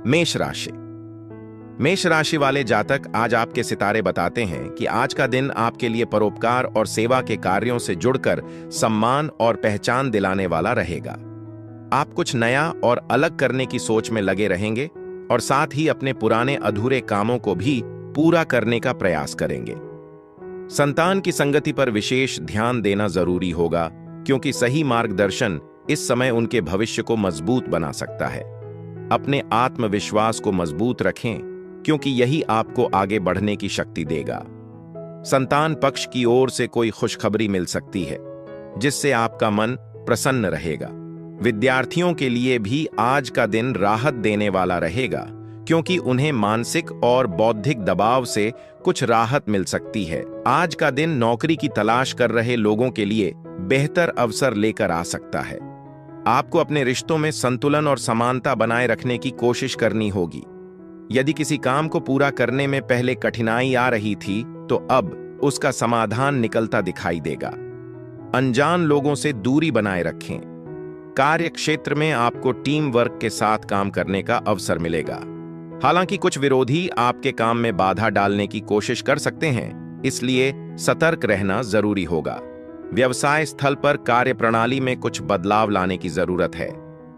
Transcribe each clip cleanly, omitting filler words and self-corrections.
मेष राशि। मेष राशि वाले जातक, आज आपके सितारे बताते हैं कि आज का दिन आपके लिए परोपकार और सेवा के कार्यों से जुड़कर सम्मान और पहचान दिलाने वाला रहेगा। आप कुछ नया और अलग करने की सोच में लगे रहेंगे और साथ ही अपने पुराने अधूरे कामों को भी पूरा करने का प्रयास करेंगे। संतान की संगति पर विशेष ध्यान देना जरूरी होगा, क्योंकि सही मार्गदर्शन इस समय उनके भविष्य को मजबूत बना सकता है। अपने आत्मविश्वास को मजबूत रखें, क्योंकि यही आपको आगे बढ़ने की शक्ति देगा। संतान पक्ष की ओर से कोई खुशखबरी मिल सकती है, जिससे आपका मन प्रसन्न रहेगा। विद्यार्थियों के लिए भी आज का दिन राहत देने वाला रहेगा, क्योंकि उन्हें मानसिक और बौद्धिक दबाव से कुछ राहत मिल सकती है। आज का दिन नौकरी की तलाश कर रहे लोगों के लिए बेहतर अवसर लेकर आ सकता है। आपको अपने रिश्तों में संतुलन और समानता बनाए रखने की कोशिश करनी होगी। यदि किसी काम को पूरा करने में पहले कठिनाई आ रही थी, तो अब उसका समाधान निकलता दिखाई देगा। अनजान लोगों से दूरी बनाए रखें। कार्य क्षेत्र में आपको टीम वर्क के साथ काम करने का अवसर मिलेगा। हालांकि कुछ विरोधी आपके काम में बाधा डालने की कोशिश कर सकते हैं, इसलिए सतर्क रहना जरूरी होगा। व्यवसाय स्थल पर कार्य प्रणाली में कुछ बदलाव लाने की जरूरत है।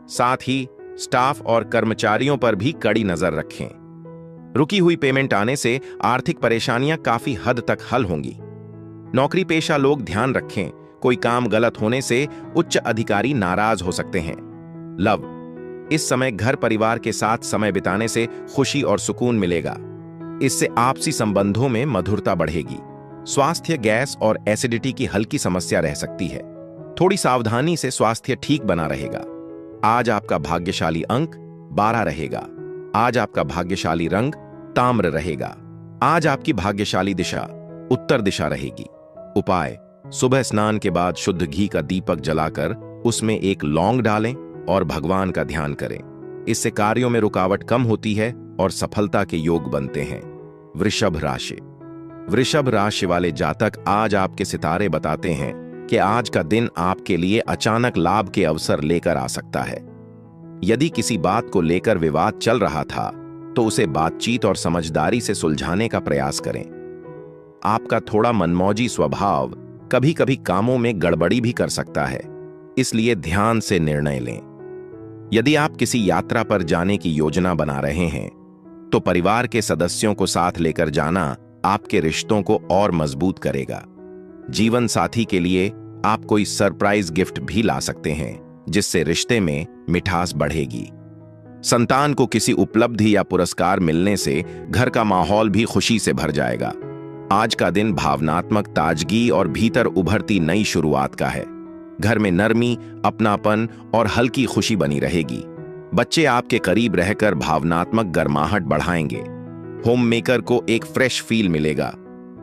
साथ ही स्टाफ और कर्मचारियों पर भी कड़ी नजर रखें। रुकी हुई पेमेंट आने से आर्थिक परेशानियां काफी हद तक हल होंगी। नौकरी पेशा लोग ध्यान रखें, कोई काम गलत होने से उच्च अधिकारी नाराज हो सकते हैं। लव, इस समय घर परिवार के साथ समय बिताने से खुशी और सुकून मिलेगा। इससे आपसी संबंधों में मधुरता बढ़ेगी। स्वास्थ्य, गैस और एसिडिटी की हल्की समस्या रह सकती है। थोड़ी सावधानी से स्वास्थ्य ठीक बना रहेगा। आज आपका भाग्यशाली अंक 12 रहेगा। आज आपका भाग्यशाली रंग ताम्र रहेगा। आज आपकी भाग्यशाली दिशा उत्तर दिशा रहेगी। उपाय, सुबह स्नान के बाद शुद्ध घी का दीपक जलाकर उसमें एक लौंग डालें और भगवान का ध्यान करें। इससे कार्यों में रुकावट कम होती है और सफलता के योग बनते हैं। वृषभ राशि। वृषभ राशि वाले जातक, आज आपके सितारे बताते हैं कि आज का दिन आपके लिए अचानक लाभ के अवसर लेकर आ सकता है। यदि किसी बात को लेकर विवाद चल रहा था, तो उसे बातचीत और समझदारी से सुलझाने का प्रयास करें। आपका थोड़ा मनमौजी स्वभाव कभी कभी कामों में गड़बड़ी भी कर सकता है, इसलिए ध्यान से निर्णय लें। यदि आप किसी यात्रा पर जाने की योजना बना रहे हैं, तो परिवार के सदस्यों को साथ लेकर जाना आपके रिश्तों को और मजबूत करेगा। जीवन साथी के लिए आप कोई सरप्राइज गिफ्ट भी ला सकते हैं, जिससे रिश्ते में मिठास बढ़ेगी। संतान को किसी उपलब्धि या पुरस्कार मिलने से घर का माहौल भी खुशी से भर जाएगा। आज का दिन भावनात्मक ताजगी और भीतर उभरती नई शुरुआत का है। घर में नरमी, अपनापन और हल्की खुशी बनी रहेगी। बच्चे आपके करीब रहकर भावनात्मक गर्माहट बढ़ाएंगे। होम मेकर को एक फ्रेश फील मिलेगा।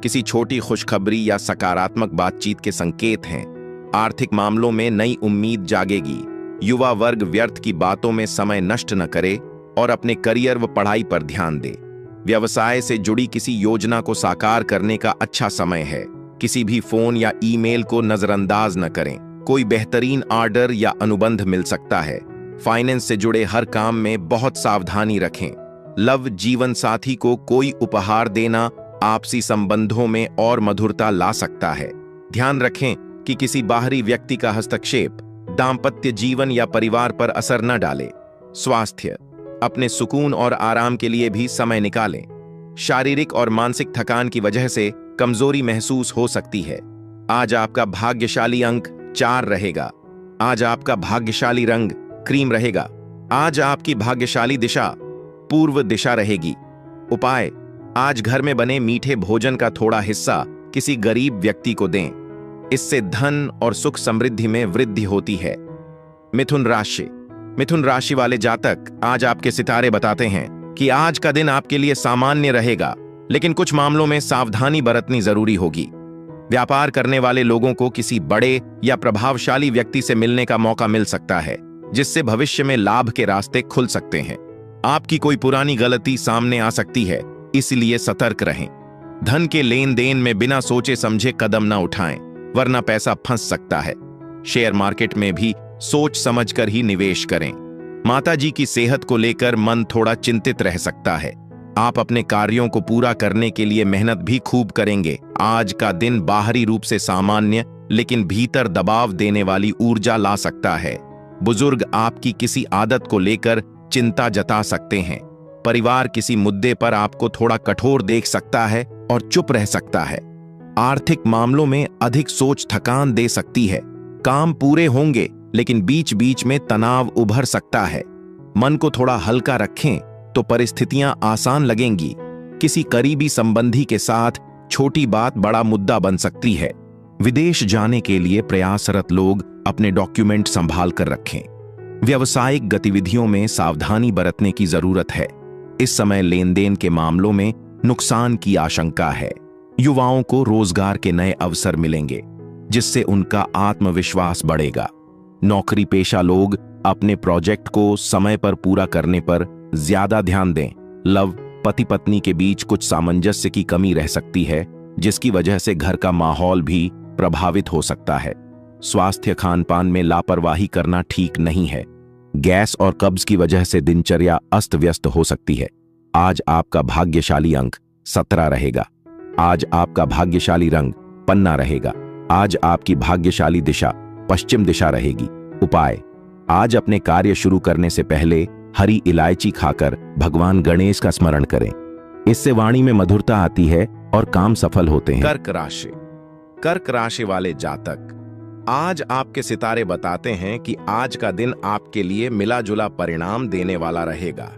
किसी छोटी खुशखबरी या सकारात्मक बातचीत के संकेत हैं। आर्थिक मामलों में नई उम्मीद जागेगी। युवा वर्ग व्यर्थ की बातों में समय नष्ट न करे और अपने करियर व पढ़ाई पर ध्यान दे। व्यवसाय से जुड़ी किसी योजना को साकार करने का अच्छा समय है। किसी भी फोन या ईमेल को नजरअंदाज न करें। कोई बेहतरीन ऑर्डर या अनुबंध मिल सकता है। फाइनेंस से जुड़े हर काम में बहुत सावधानी रखें। लव, जीवन साथी को कोई उपहार देना आपसी संबंधों में और मधुरता ला सकता है। ध्यान रखें कि किसी बाहरी व्यक्ति का हस्तक्षेप दाम्पत्य जीवन या परिवार पर असर न डाले। स्वास्थ्य, अपने सुकून और आराम के लिए भी समय निकालें। शारीरिक और मानसिक थकान की वजह से कमजोरी महसूस हो सकती है। आज आपका भाग्यशाली अंक 4 रहेगा। आज आपका भाग्यशाली रंग क्रीम रहेगा। आज आपकी भाग्यशाली दिशा पूर्व दिशा रहेगी। उपाय, आज घर में बने मीठे भोजन का थोड़ा हिस्सा किसी गरीब व्यक्ति को दें। इससे धन और सुख समृद्धि में वृद्धि होती है। मिथुन राशि। मिथुन राशि वाले जातक, आज आपके सितारे बताते हैं कि आज का दिन आपके लिए सामान्य रहेगा, लेकिन कुछ मामलों में सावधानी बरतनी जरूरी होगी। व्यापार करने वाले लोगों को किसी बड़े या प्रभावशाली व्यक्ति से मिलने का मौका मिल सकता है, जिससे भविष्य में लाभ के रास्ते खुल सकते हैं। आपकी कोई पुरानी गलती सामने आ सकती है, इसलिए सतर्क रहें। धन के लेन देन में बिना सोचे समझे कदम न उठाएं, वरना पैसा फंस सकता है। शेयर मार्केट में भी सोच समझकर ही निवेश करें। माताजी की सेहत को लेकर मन थोड़ा चिंतित रह सकता है। आप अपने कार्यों को पूरा करने के लिए मेहनत भी खूब करेंगे। आज का दिन बाहरी रूप से सामान्य लेकिन भीतर दबाव देने वाली ऊर्जा ला सकता है। बुजुर्ग आपकी किसी आदत को लेकर चिंता जता सकते हैं। परिवार किसी मुद्दे पर आपको थोड़ा कठोर देख सकता है और चुप रह सकता है। आर्थिक मामलों में अधिक सोच थकान दे सकती है। काम पूरे होंगे लेकिन बीच बीच में तनाव उभर सकता है। मन को थोड़ा हल्का रखें तो परिस्थितियां आसान लगेंगी। किसी करीबी संबंधी के साथ छोटी बात बड़ा मुद्दा बन सकती है। विदेश जाने के लिए प्रयासरत लोग अपने डॉक्यूमेंट संभाल कर रखें। व्यावसायिक गतिविधियों में सावधानी बरतने की जरूरत है। इस समय लेन देन के मामलों में नुकसान की आशंका है। युवाओं को रोजगार के नए अवसर मिलेंगे जिससे उनका आत्मविश्वास बढ़ेगा। नौकरी पेशा लोग अपने प्रोजेक्ट को समय पर पूरा करने पर ज्यादा ध्यान दें। लव पति पत्नी के बीच कुछ सामंजस्य की कमी रह सकती है जिसकी वजह से घर का माहौल भी प्रभावित हो सकता है। स्वास्थ्य खानपान में लापरवाही करना ठीक नहीं है। गैस और कब्ज की वजह से दिनचर्या अस्त व्यस्त हो सकती है। आज आपका भाग्यशाली अंक 17 रहेगा। आज आपका भाग्यशाली रंग पन्ना रहेगा। आज आपकी भाग्यशाली दिशा पश्चिम दिशा रहेगी। उपाय: आज अपने कार्य शुरू करने से पहले हरी इलायची खाकर भगवान गणेश का स्मरण करें। इससे वाणी में मधुरता आती है और काम सफल होते हैं। कर्क राशि वाले जातक, आज आपके सितारे बताते हैं कि आज का दिन आपके लिए मिला जुला परिणाम देने वाला रहेगा।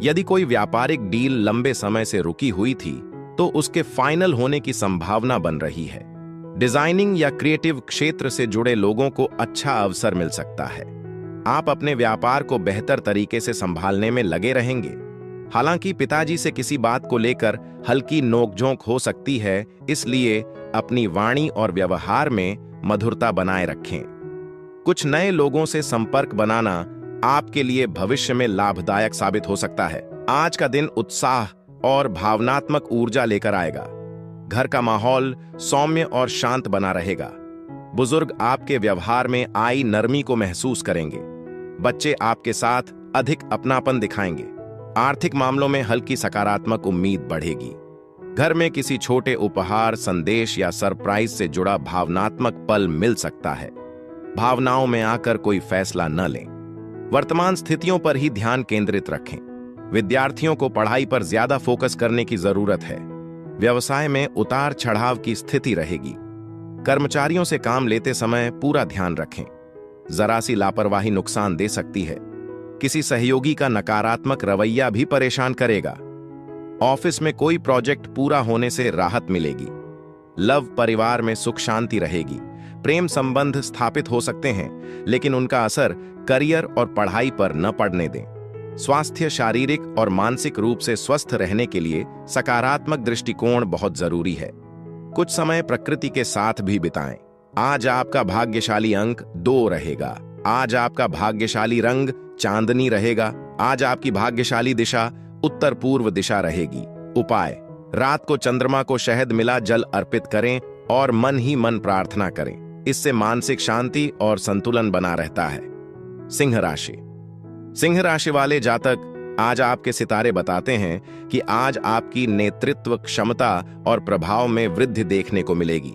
यदि कोई व्यापारिक डील लंबे समय से रुकी हुई थी तो उसके फाइनल होने की संभावना बन रही है। डिजाइनिंग या क्रिएटिव क्षेत्र से जुड़े लोगों को अच्छा अवसर मिल सकता है। आप अपने व्यापार को बेहतर तरीके से संभालने में लगे रहेंगे। हालांकि पिताजी से किसी बात को लेकर हल्की नोकझोंक हो सकती है, इसलिए अपनी वाणी और व्यवहार में मधुरता बनाए रखें। कुछ नए लोगों से संपर्क बनाना आपके लिए भविष्य में लाभदायक साबित हो सकता है। आज का दिन उत्साह और भावनात्मक ऊर्जा लेकर आएगा। घर का माहौल सौम्य और शांत बना रहेगा। बुजुर्ग आपके व्यवहार में आई नरमी को महसूस करेंगे। बच्चे आपके साथ अधिक अपनापन दिखाएंगे। आर्थिक मामलों में हल्की सकारात्मक उम्मीद बढ़ेगी। घर में किसी छोटे उपहार, संदेश या सरप्राइज से जुड़ा भावनात्मक पल मिल सकता है। भावनाओं में आकर कोई फैसला न लें। वर्तमान स्थितियों पर ही ध्यान केंद्रित रखें। विद्यार्थियों को पढ़ाई पर ज्यादा फोकस करने की जरूरत है। व्यवसाय में उतार चढ़ाव की स्थिति रहेगी। कर्मचारियों से काम लेते समय पूरा ध्यान रखें। जरा सी लापरवाही नुकसान दे सकती है। किसी सहयोगी का नकारात्मक रवैया भी परेशान करेगा। ऑफिस में कोई प्रोजेक्ट पूरा होने से राहत मिलेगी। लव परिवार में सुख शांति रहेगी। प्रेम संबंध स्थापित हो सकते हैं, लेकिन उनका असर करियर और पढ़ाई पर न पड़ने दें। स्वास्थ्य शारीरिक और मानसिक रूप से स्वस्थ रहने के लिए सकारात्मक दृष्टिकोण बहुत जरूरी है। कुछ समय प्रकृति के साथ भी बिताएं। आज आपका भाग्यशाली अंक 2 रहेगा। आज आपका भाग्यशाली रंग चांदनी रहेगा। आज आपकी भाग्यशाली दिशा उत्तर पूर्व दिशा रहेगी। उपाय: रात को चंद्रमा को शहद मिला जल अर्पित करें और मन ही मन प्रार्थना करें। इससे मानसिक शांति और संतुलन बना रहता है। सिंह राशि वाले जातक, आज आपके सितारे बताते हैं कि आज आपकी नेतृत्व क्षमता और प्रभाव में वृद्धि देखने को मिलेगी।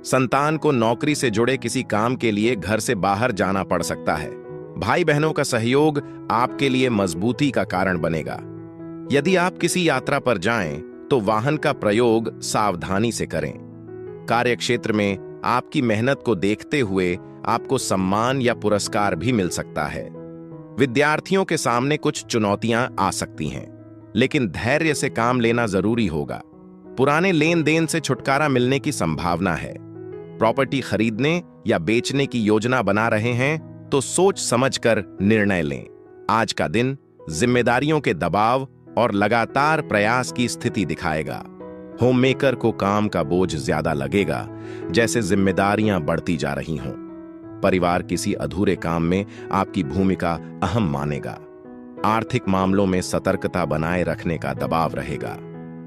संतान को नौकरी से जुड़े किसी काम के लिए घर से बाहर जाना पड़ सकता है। भाई बहनों का सहयोग आपके लिए मजबूती का कारण बनेगा। यदि आप किसी यात्रा पर जाएं तो वाहन का प्रयोग सावधानी से करें। कार्यक्षेत्र में आपकी मेहनत को देखते हुए आपको सम्मान या पुरस्कार भी मिल सकता है। विद्यार्थियों के सामने कुछ चुनौतियां आ सकती हैं, लेकिन धैर्य से काम लेना जरूरी होगा। पुराने लेन देन से छुटकारा मिलने की संभावना है। प्रॉपर्टी खरीदने या बेचने की योजना बना रहे हैं तो सोच समझकर निर्णय लें। आज का दिन जिम्मेदारियों के दबाव और लगातार प्रयास की स्थिति दिखाएगा। होममेकर को काम का बोझ ज्यादा लगेगा, जैसे जिम्मेदारियां बढ़ती जा रही हों। परिवार किसी अधूरे काम में आपकी भूमिका अहम मानेगा। आर्थिक मामलों में सतर्कता बनाए रखने का दबाव रहेगा।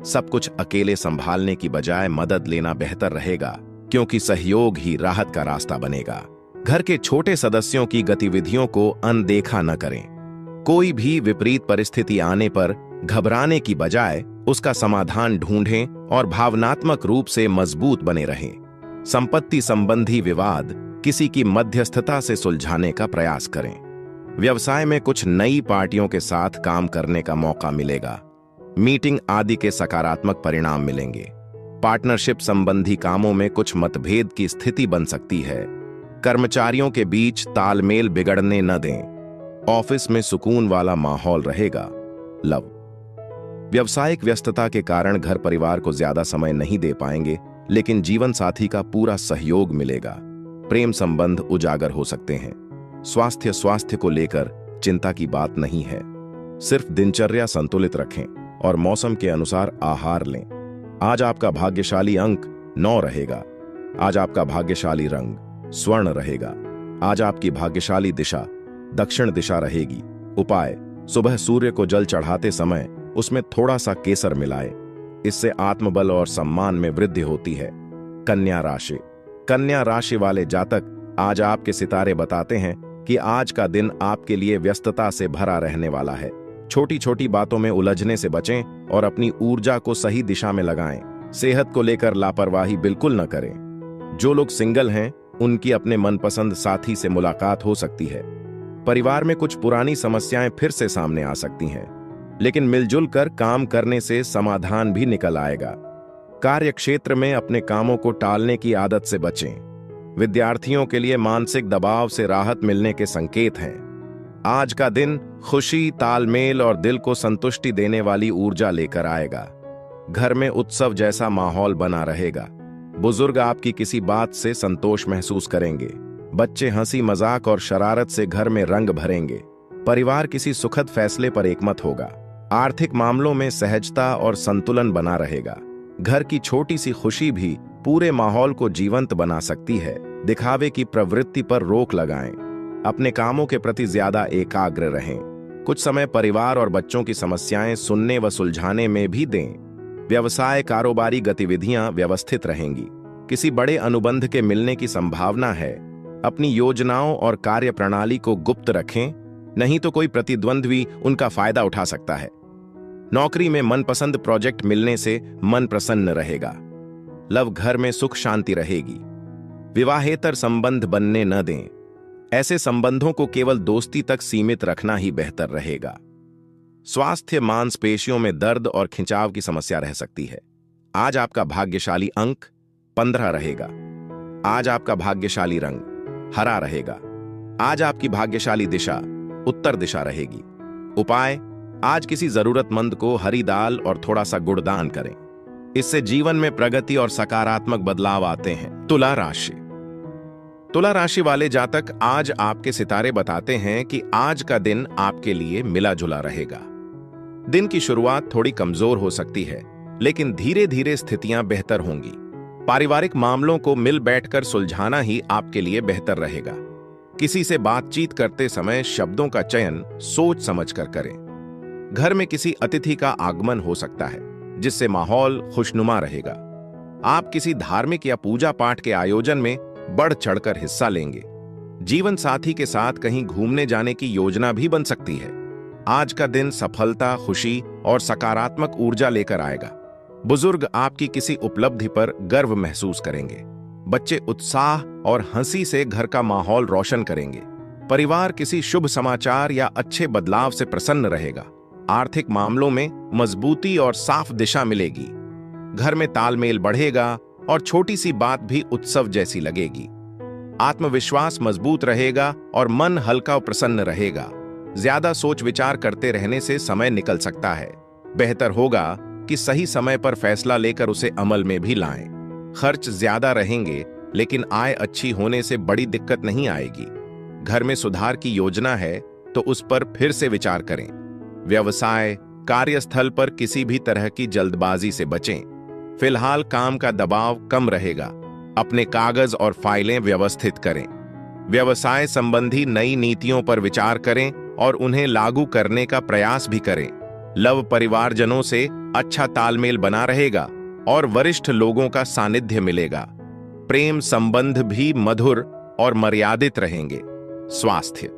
सब कुछ अकेले संभालने की बजाय मदद लेना बेहतर रहेगा, क्योंकि सहयोग ही राहत का रास्ता बनेगा। घर के छोटे सदस्यों की गतिविधियों को अनदेखा न करें। कोई भी विपरीत परिस्थिति आने पर घबराने की बजाय उसका समाधान ढूंढें और भावनात्मक रूप से मजबूत बने रहें। संपत्ति संबंधी विवाद किसी की मध्यस्थता से सुलझाने का प्रयास करें। व्यवसाय में कुछ नई पार्टियों के साथ काम करने का मौका मिलेगा। मीटिंग आदि के सकारात्मक परिणाम मिलेंगे। पार्टनरशिप संबंधी कामों में कुछ मतभेद की स्थिति बन सकती है। कर्मचारियों के बीच तालमेल बिगड़ने न दें। ऑफिस में सुकून वाला माहौल रहेगा। लव, व्यावसायिक व्यस्तता के कारण घर परिवार को ज्यादा समय नहीं दे पाएंगे, लेकिन जीवन साथी का पूरा सहयोग मिलेगा। प्रेम संबंध उजागर हो सकते हैं। स्वास्थ्य को लेकर चिंता की बात नहीं है। सिर्फ दिनचर्या संतुलित रखें और मौसम के अनुसार आहार लें। आज आपका भाग्यशाली अंक 9 रहेगा। आज आपका भाग्यशाली रंग स्वर्ण रहेगा। आज आपकी भाग्यशाली दिशा दक्षिण दिशा रहेगी। उपाय, सुबह सूर्य को जल चढ़ाते समय उसमें थोड़ा सा केसर मिलाएं। इससे आत्मबल और सम्मान में वृद्धि होती है। कन्या राशि, कन्या राशि वाले जातक, आज आपके सितारे बताते हैं कि आज का दिन आपके लिए व्यस्तता से भरा रहने वाला है। छोटी छोटी बातों में उलझने से बचें और अपनी ऊर्जा को सही दिशा में लगाएं। सेहत को लेकर लापरवाही बिल्कुल न करें। जो लोग सिंगल हैं, उनकी अपने मनपसंद साथी से मुलाकात हो सकती है। परिवार में कुछ पुरानी समस्याएं फिर से सामने आ सकती हैं, लेकिन मिलजुल कर काम करने से समाधान भी निकल आएगा। कार्य क्षेत्र में अपने कामों को टालने की आदत से बचें। विद्यार्थियों के लिए मानसिक दबाव से राहत मिलने के संकेत हैं। आज का दिन खुशी, तालमेल और दिल को संतुष्टि देने वाली ऊर्जा लेकर आएगा। घर में उत्सव जैसा माहौल बना रहेगा। बुजुर्ग आपकी किसी बात से संतोष महसूस करेंगे। बच्चे हंसी मजाक और शरारत से घर में रंग भरेंगे। परिवार किसी सुखद फैसले पर एकमत होगा। आर्थिक मामलों में सहजता और संतुलन बना रहेगा। घर की छोटी सी खुशी भी पूरे माहौल को जीवंत बना सकती है। दिखावे की प्रवृत्ति पर रोक लगाएं। अपने कामों के प्रति ज्यादा एकाग्र रहें। कुछ समय परिवार और बच्चों की समस्याएं सुनने व सुलझाने में भी दें। व्यवसाय कारोबारी गतिविधियां व्यवस्थित रहेंगी। किसी बड़े अनुबंध के मिलने की संभावना है। अपनी योजनाओं और कार्य प्रणाली को गुप्त रखें, नहीं तो कोई प्रतिद्वंद्वी उनका फायदा उठा सकता है। नौकरी में मनपसंद प्रोजेक्ट मिलने से मन प्रसन्न रहेगा। लव, घर में सुख शांति रहेगी। विवाहेतर संबंध बनने न दें। ऐसे संबंधों को केवल दोस्ती तक सीमित रखना ही बेहतर रहेगा। स्वास्थ्य, मांसपेशियों में दर्द और खिंचाव की समस्या रह सकती है। आज आपका भाग्यशाली अंक 15 रहेगा। आज आपका भाग्यशाली रंग हरा रहेगा। आज आपकी भाग्यशाली दिशा उत्तर दिशा रहेगी। उपाय, आज किसी जरूरतमंद को हरी दाल और थोड़ा सा गुड़ दान करें। इससे जीवन में प्रगति और सकारात्मक बदलाव आते हैं। तुला राशि, तुला राशि वाले जातक, आज आपके सितारे बताते हैं कि आज का दिन आपके लिए मिला जुला रहेगा। दिन की शुरुआत थोड़ी कमजोर हो सकती है, लेकिन धीरे धीरे स्थितियां बेहतर होंगी। पारिवारिक मामलों को मिल बैठकर सुलझाना ही आपके लिए बेहतर रहेगा। किसी से बातचीत करते समय शब्दों का चयन सोच समझकर करें। घर में किसी अतिथि का आगमन हो सकता है, जिससे माहौल खुशनुमा रहेगा। आप किसी धार्मिक या पूजा पाठ के आयोजन में बढ़ चढ़कर हिस्सा लेंगे। जीवन साथी के साथ कहीं घूमने जाने की योजना भी बन सकती है। आज का दिन सफलता, खुशी और सकारात्मक ऊर्जा लेकर आएगा। बुजुर्ग आपकी किसी उपलब्धि पर गर्व महसूस करेंगे। बच्चे उत्साह और हंसी से घर का माहौल रोशन करेंगे। परिवार किसी शुभ समाचार या अच्छे बदलाव से प्रसन्न रहेगा। आर्थिक मामलों में मजबूती और साफ दिशा मिलेगी। घर में तालमेल बढ़ेगा और छोटी सी बात भी उत्सव जैसी लगेगी। आत्मविश्वास मजबूत रहेगा और मन हल्का और प्रसन्न रहेगा। ज्यादा सोच विचार करते रहने से समय निकल सकता है। बेहतर होगा कि सही समय पर फैसला लेकर उसे अमल में भी लाएं। खर्च ज्यादा रहेंगे, लेकिन आय अच्छी होने से बड़ी दिक्कत नहीं आएगी। घर में सुधार की योजना है तो उस पर फिर से विचार करें। व्यवसाय, कार्यस्थल पर किसी भी तरह की जल्दबाजी से बचें। फिलहाल काम का दबाव कम रहेगा। अपने कागज और फाइलें व्यवस्थित करें। व्यवसाय संबंधी नई नीतियों पर विचार करें और उन्हें लागू करने का प्रयास भी करें। लव, परिवारजनों से अच्छा तालमेल बना रहेगा और वरिष्ठ लोगों का सानिध्य मिलेगा। प्रेम संबंध भी मधुर और मर्यादित रहेंगे। स्वास्थ्य,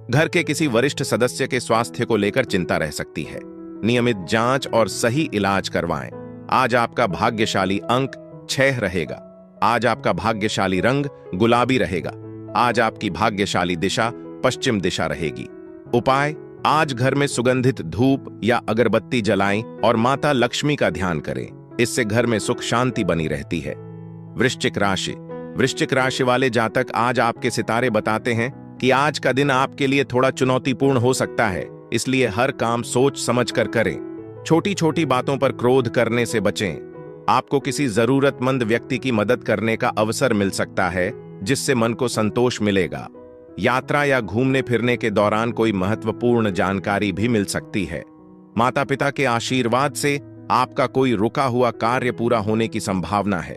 घर के किसी वरिष्ठ सदस्य के स्वास्थ्य को लेकर चिंता रह सकती है। नियमित जांच और सही इलाज करवाएं। आज आपका भाग्यशाली अंक 6 रहेगा। आज आपका भाग्यशाली रंग गुलाबी रहेगा। आज आपकी भाग्यशाली दिशा पश्चिम दिशा रहेगी। उपाय, आज घर में सुगंधित धूप या अगरबत्ती जलाएं और माता लक्ष्मी का ध्यान करें। इससे घर में सुख शांति बनी रहती है। वृश्चिक राशि। वृश्चिक राशि वाले जातक, आज आपके सितारे बताते हैं कि आज का दिन आपके लिए थोड़ा चुनौतीपूर्ण हो सकता है, इसलिए हर काम सोच समझ कर करें। छोटी छोटी बातों पर क्रोध करने से बचें। आपको किसी जरूरतमंद व्यक्ति की मदद करने का अवसर मिल सकता है, जिससे मन को संतोष मिलेगा। यात्रा या घूमने फिरने के दौरान कोई महत्वपूर्ण जानकारी भी मिल सकती है। माता पिता के आशीर्वाद से आपका कोई रुका हुआ कार्य पूरा होने की संभावना है।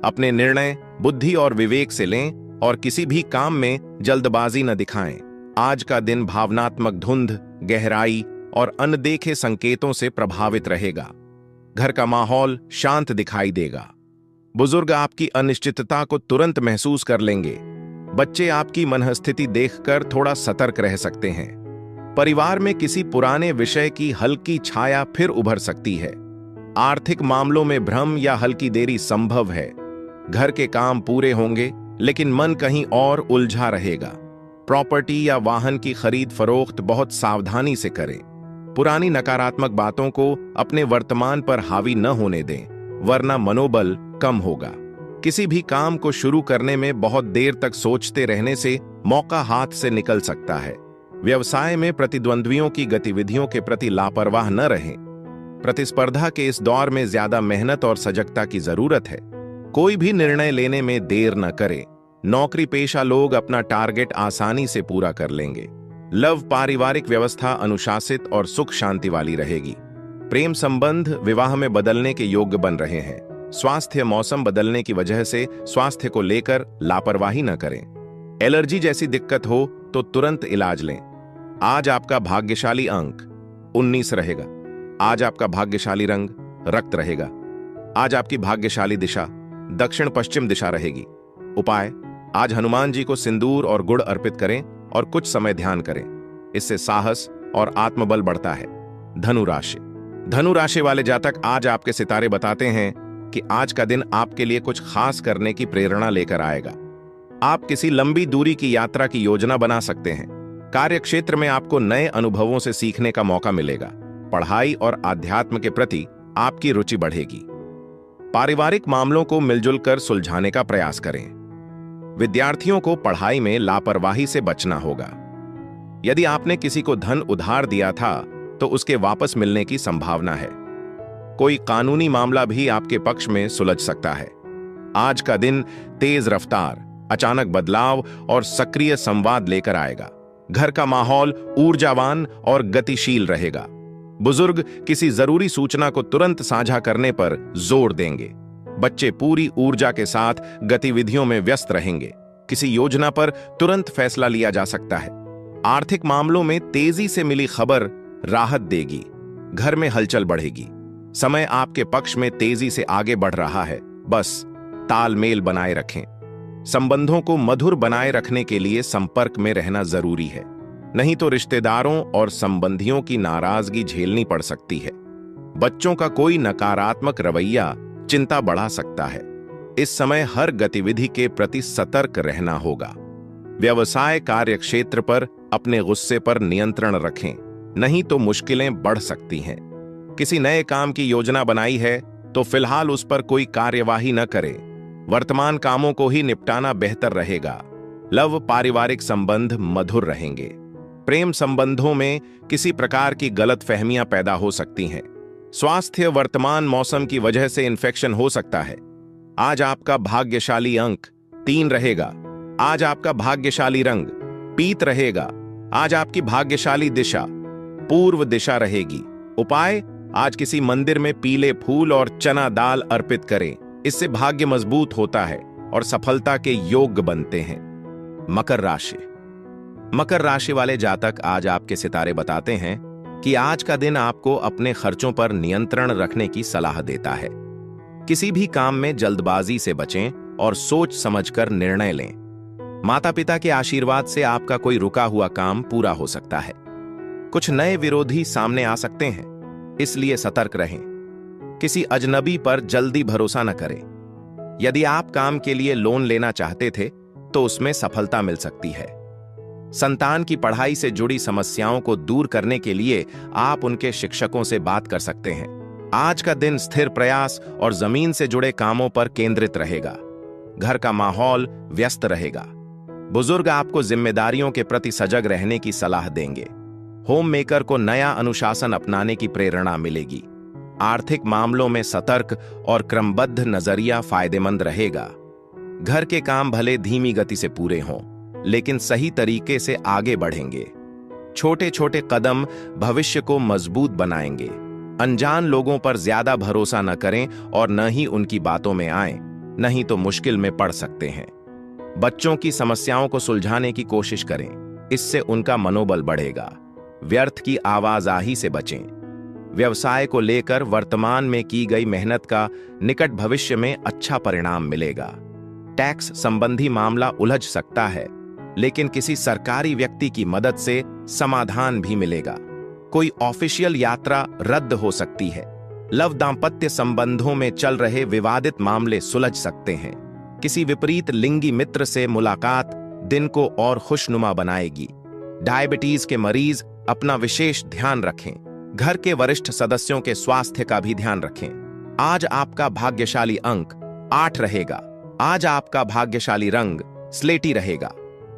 अपने निर्णय बुद्धि और विवेक से लें और किसी भी काम में जल्दबाजी न दिखाएं। आज का दिन भावनात्मक धुंध, गहराई और अनदेखे संकेतों से प्रभावित रहेगा। घर का माहौल शांत दिखाई देगा। बुजुर्ग आपकी अनिश्चितता को तुरंत महसूस कर लेंगे। बच्चे आपकी मनःस्थिति देखकर थोड़ा सतर्क रह सकते हैं। परिवार में किसी पुराने विषय की हल्की छाया फिर उभर सकती है। आर्थिक मामलों में भ्रम या हल्की देरी संभव है। घर के काम पूरे होंगे, लेकिन मन कहीं और उलझा रहेगा। प्रॉपर्टी या वाहन की खरीद फरोख्त बहुत सावधानी से करें। पुरानी नकारात्मक बातों को अपने वर्तमान पर हावी न होने दें, वरना मनोबल कम होगा। किसी भी काम को शुरू करने में बहुत देर तक सोचते रहने से मौका हाथ से निकल सकता है। व्यवसाय में प्रतिद्वंद्वियों की गतिविधियों के प्रति लापरवाह न रहें। प्रतिस्पर्धा के इस दौर में ज्यादा मेहनत और सजगता की जरूरत है। कोई भी निर्णय लेने में देर न करें। नौकरी पेशा लोग अपना टारगेट आसानी से पूरा कर लेंगे। लव पारिवारिक व्यवस्था अनुशासित और सुख शांति वाली रहेगी। प्रेम संबंध विवाह में बदलने के योग्य बन रहे हैं। स्वास्थ्य मौसम बदलने की वजह से स्वास्थ्य को लेकर लापरवाही न करें। एलर्जी जैसी दिक्कत हो तो तुरंत इलाज लें। आज आपका भाग्यशाली अंक 19 रहेगा। आज आपका भाग्यशाली रंग रक्त रहेगा। आज आपकी भाग्यशाली दिशा दक्षिण पश्चिम दिशा रहेगी। उपाय, आज हनुमान जी को सिंदूर और गुड़ अर्पित करें और कुछ समय ध्यान करें। इससे साहस और आत्मबल बढ़ता है। धनु राशि। धनु राशि वाले जातक, आज आपके सितारे बताते हैं कि आज का दिन आपके लिए कुछ खास करने की प्रेरणा लेकर आएगा। आप किसी लंबी दूरी की यात्रा की योजना बना सकते हैं। कार्य क्षेत्र में आपको नए अनुभवों से सीखने का मौका मिलेगा। पढ़ाई और आध्यात्म के प्रति आपकी रुचि बढ़ेगी। पारिवारिक मामलों को मिलजुल कर सुलझाने का प्रयास करें। विद्यार्थियों को पढ़ाई में लापरवाही से बचना होगा। यदि आपने किसी को धन उधार दिया था तो उसके वापस मिलने की संभावना है। कोई कानूनी मामला भी आपके पक्ष में सुलझ सकता है। आज का दिन तेज रफ्तार, अचानक बदलाव और सक्रिय संवाद लेकर आएगा। घर का माहौल ऊर्जावान और गतिशील रहेगा। बुजुर्ग किसी जरूरी सूचना को तुरंत साझा करने पर जोर देंगे। बच्चे पूरी ऊर्जा के साथ गतिविधियों में व्यस्त रहेंगे। किसी योजना पर तुरंत फैसला लिया जा सकता है। आर्थिक मामलों में तेजी से मिली खबर राहत देगी। घर में हलचल बढ़ेगी। समय आपके पक्ष में तेजी से आगे बढ़ रहा है। बस तालमेल बनाए रखें। संबंधों को मधुर बनाए रखने के लिए संपर्क में रहना जरूरी है, नहीं तो रिश्तेदारों और संबंधियों की नाराजगी झेलनी पड़ सकती है। बच्चों का कोई नकारात्मक रवैया चिंता बढ़ा सकता है। इस समय हर गतिविधि के प्रति सतर्क रहना होगा। व्यवसाय कार्य क्षेत्र पर अपने गुस्से पर नियंत्रण रखें, नहीं तो मुश्किलें बढ़ सकती हैं। किसी नए काम की योजना बनाई है तो फिलहाल उस पर कोई कार्यवाही न करें। वर्तमान कामों को ही निपटाना बेहतर रहेगा। लव पारिवारिक संबंध मधुर रहेंगे। प्रेम संबंधों में किसी प्रकार की गलतफहमियां पैदा हो सकती हैं। स्वास्थ्य वर्तमान मौसम की वजह से इन्फेक्शन हो सकता है। आज आपका भाग्यशाली अंक 3 रहेगा। आज आपका भाग्यशाली रंग पीत रहेगा। आज आपकी भाग्यशाली दिशा पूर्व दिशा रहेगी। उपाय, आज किसी मंदिर में पीले फूल और चना दाल अर्पित करें। इससे भाग्य मजबूत होता है और सफलता के योग्य बनते हैं। मकर राशि। मकर राशि वाले जातक, आज आपके सितारे बताते हैं कि आज का दिन आपको अपने खर्चों पर नियंत्रण रखने की सलाह देता है। किसी भी काम में जल्दबाजी से बचें और सोच समझकर निर्णय लें। माता पिता के आशीर्वाद से आपका कोई रुका हुआ काम पूरा हो सकता है। कुछ नए विरोधी सामने आ सकते हैं, इसलिए सतर्क रहें। किसी अजनबी पर जल्दी भरोसा न करें। यदि आप काम के लिए लोन लेना चाहते थे तो उसमें सफलता मिल सकती है। संतान की पढ़ाई से जुड़ी समस्याओं को दूर करने के लिए आप उनके शिक्षकों से बात कर सकते हैं। आज का दिन स्थिर प्रयास और जमीन से जुड़े कामों पर केंद्रित रहेगा। घर का माहौल व्यस्त रहेगा। बुजुर्ग आपको जिम्मेदारियों के प्रति सजग रहने की सलाह देंगे। होम मेकर को नया अनुशासन अपनाने की प्रेरणा मिलेगी। आर्थिक मामलों में सतर्क और क्रमबद्ध नजरिया फायदेमंद रहेगा। घर के काम भले धीमी गति से पूरे हों, लेकिन सही तरीके से आगे बढ़ेंगे। छोटे छोटे कदम भविष्य को मजबूत बनाएंगे। अनजान लोगों पर ज्यादा भरोसा न करें और न ही उनकी बातों में आएं, नहीं तो मुश्किल में पड़ सकते हैं। बच्चों की समस्याओं को सुलझाने की कोशिश करें, इससे उनका मनोबल बढ़ेगा। व्यर्थ की आवाजाही से बचें। व्यवसाय को लेकर वर्तमान में की गई मेहनत का निकट भविष्य में अच्छा परिणाम मिलेगा। टैक्स संबंधी मामला उलझ सकता है, लेकिन किसी सरकारी व्यक्ति की मदद से समाधान भी मिलेगा। कोई ऑफिशियल यात्रा रद्द हो सकती है। लव दांपत्य संबंधों में चल रहे विवादित मामले सुलझ सकते हैं। किसी विपरीत लिंगी मित्र से मुलाकात दिन को और खुशनुमा बनाएगी। डायबिटीज के मरीज अपना विशेष ध्यान रखें। घर के वरिष्ठ सदस्यों के स्वास्थ्य का भी ध्यान रखें। आज आपका भाग्यशाली अंक 8 रहेगा। आज आपका भाग्यशाली रंग स्लेटी रहेगा।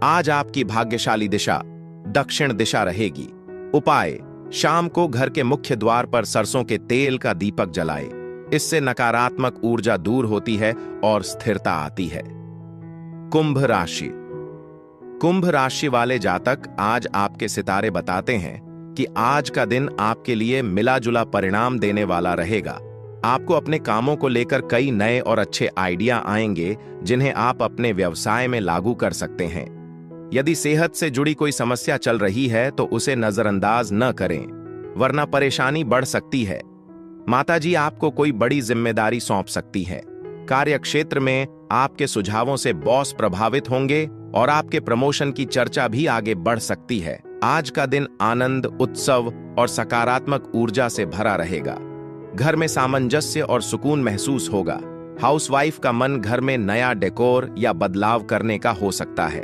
आज आपकी भाग्यशाली दिशा दक्षिण दिशा रहेगी। उपाय: शाम को घर के मुख्य द्वार पर सरसों के तेल का दीपक जलाएं। इससे नकारात्मक ऊर्जा दूर होती है और स्थिरता आती है। कुंभ राशि। कुंभ राशि वाले जातक, आज आपके सितारे बताते हैं कि आज का दिन आपके लिए मिला जुला परिणाम देने वाला रहेगा। आपको अपने कामों को लेकर कई नए और अच्छे आइडिया आएंगे, जिन्हें आप अपने व्यवसाय में लागू कर सकते हैं। यदि सेहत से जुड़ी कोई समस्या चल रही है तो उसे नजरअंदाज न करें, वरना परेशानी बढ़ सकती है। माताजी आपको कोई बड़ी जिम्मेदारी सौंप सकती है। कार्यक्षेत्र में आपके सुझावों से बॉस प्रभावित होंगे और आपके प्रमोशन की चर्चा भी आगे बढ़ सकती है। आज का दिन आनंद, उत्सव और सकारात्मक ऊर्जा से भरा रहेगा। घर में सामंजस्य और सुकून महसूस होगा। हाउसवाइफ का मन घर में नया डेकोर या बदलाव करने का हो सकता है।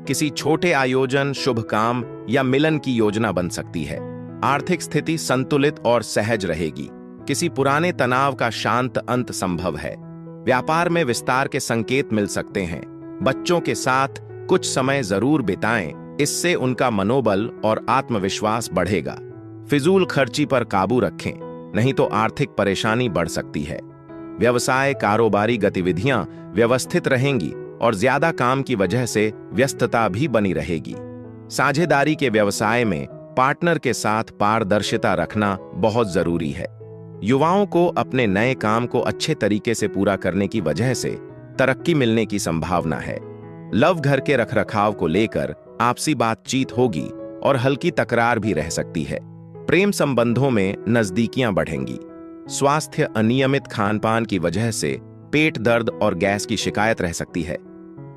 किसी छोटे आयोजन, शुभ काम या मिलन की योजना बन सकती है। आर्थिक स्थिति संतुलित और सहज रहेगी। किसी पुराने तनाव का शांत अंत संभव है। व्यापार में विस्तार के संकेत मिल सकते हैं। बच्चों के साथ कुछ समय जरूर बिताएं, इससे उनका मनोबल और आत्मविश्वास बढ़ेगा। फिजूल खर्ची पर काबू रखें, नहीं तो आर्थिक परेशानी बढ़ सकती है। व्यवसाय, कारोबारी गतिविधियां व्यवस्थित रहेंगी और ज्यादा काम की वजह से व्यस्तता भी बनी रहेगी। साझेदारी के व्यवसाय में पार्टनर के साथ पारदर्शिता रखना बहुत जरूरी है। युवाओं को अपने नए काम को अच्छे तरीके से पूरा करने की वजह से तरक्की मिलने की संभावना है। लव घर के रखरखाव को लेकर आपसी बातचीत होगी और हल्की तकरार भी रह सकती है। प्रेम संबंधों में नजदीकियां बढ़ेंगी। स्वास्थ्य: अनियमित खानपान की वजह से पेट दर्द और गैस की शिकायत रह सकती है।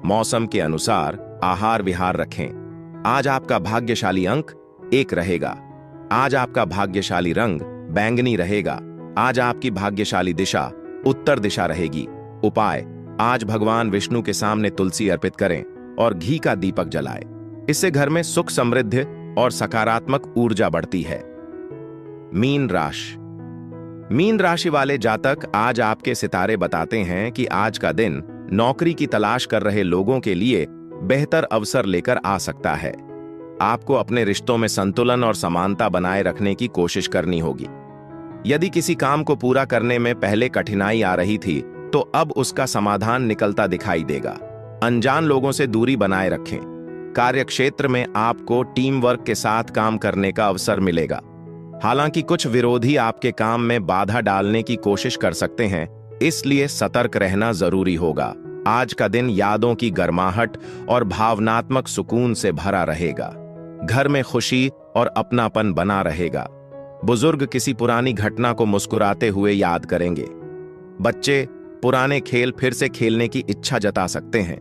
मौसम के अनुसार आहार विहार रखें। आज आपका भाग्यशाली अंक 1 रहेगा। आज आपका भाग्यशाली रंग बैंगनी रहेगा। आज आपकी भाग्यशाली दिशा उत्तर दिशा रहेगी। उपाय: आज भगवान विष्णु के सामने तुलसी अर्पित करें और घी का दीपक जलाएं। इससे घर में सुख, समृद्धि और सकारात्मक ऊर्जा बढ़ती है। मीन राशि। मीन राशि वाले जातक, आज आपके सितारे बताते हैं कि आज का दिन नौकरी की तलाश कर रहे लोगों के लिए बेहतर अवसर लेकर आ सकता है। आपको अपने रिश्तों में संतुलन और समानता बनाए रखने की कोशिश करनी होगी। यदि किसी काम को पूरा करने में पहले कठिनाई आ रही थी, तो अब उसका समाधान निकलता दिखाई देगा। अनजान लोगों से दूरी बनाए रखें। कार्यक्षेत्र में आपको टीम वर्क के साथ काम करने का अवसर मिलेगा। हालांकि कुछ विरोधी आपके काम में बाधा डालने की कोशिश कर सकते हैं, इसलिए सतर्क रहना जरूरी होगा। आज का दिन यादों की गर्माहट और भावनात्मक सुकून से भरा रहेगा। घर में खुशी और अपनापन बना रहेगा। बुजुर्ग किसी पुरानी घटना को मुस्कुराते हुए याद करेंगे। बच्चे पुराने खेल फिर से खेलने की इच्छा जता सकते हैं।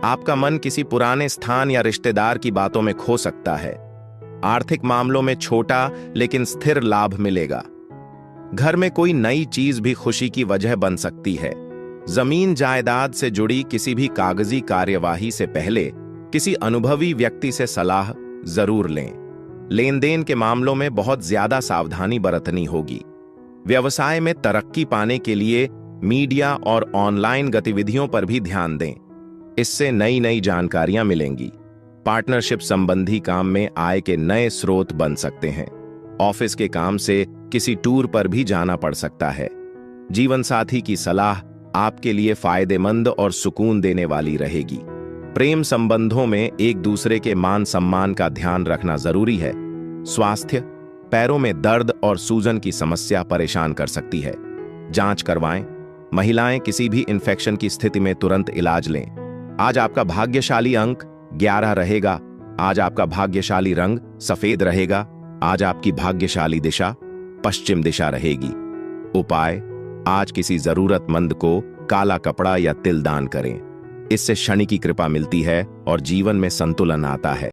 आपका मन किसी पुराने स्थान या रिश्तेदार की बातों में खो सकता है। आर्थिक मामलों में छोटा लेकिन स्थिर लाभ मिलेगा। घर में कोई नई चीज भी खुशी की वजह बन सकती है। जमीन जायदाद से जुड़ी किसी भी कागजी कार्यवाही से पहले किसी अनुभवी व्यक्ति से सलाह जरूर लें। लेन देन के मामलों में बहुत ज्यादा सावधानी बरतनी होगी। व्यवसाय में तरक्की पाने के लिए मीडिया और ऑनलाइन गतिविधियों पर भी ध्यान दें। इससे नई नई जानकारियां मिलेंगी। पार्टनरशिप संबंधी काम में आय के नए स्रोत बन सकते हैं। ऑफिस के काम से किसी टूर पर भी जाना पड़ सकता है। जीवन साथी की सलाह आपके लिए फायदेमंद और सुकून देने वाली रहेगी। प्रेम संबंधों में एक दूसरे के मान सम्मान का ध्यान रखना जरूरी है। स्वास्थ्य, पैरों में दर्द और सूजन की समस्या परेशान कर सकती है। जांच करवाएं। महिलाएं किसी भी इन्फेक्शन की स्थिति में तुरंत इलाज लें। आज आपका भाग्यशाली अंक 11 रहेगा। आज आपका भाग्यशाली रंग सफेद रहेगा। आज आपकी भाग्यशाली दिशा पश्चिम दिशा रहेगी। उपाय, आज किसी जरूरतमंद को काला कपड़ा या तिल दान करें। इससे शनि की कृपा मिलती है और जीवन में संतुलन आता है।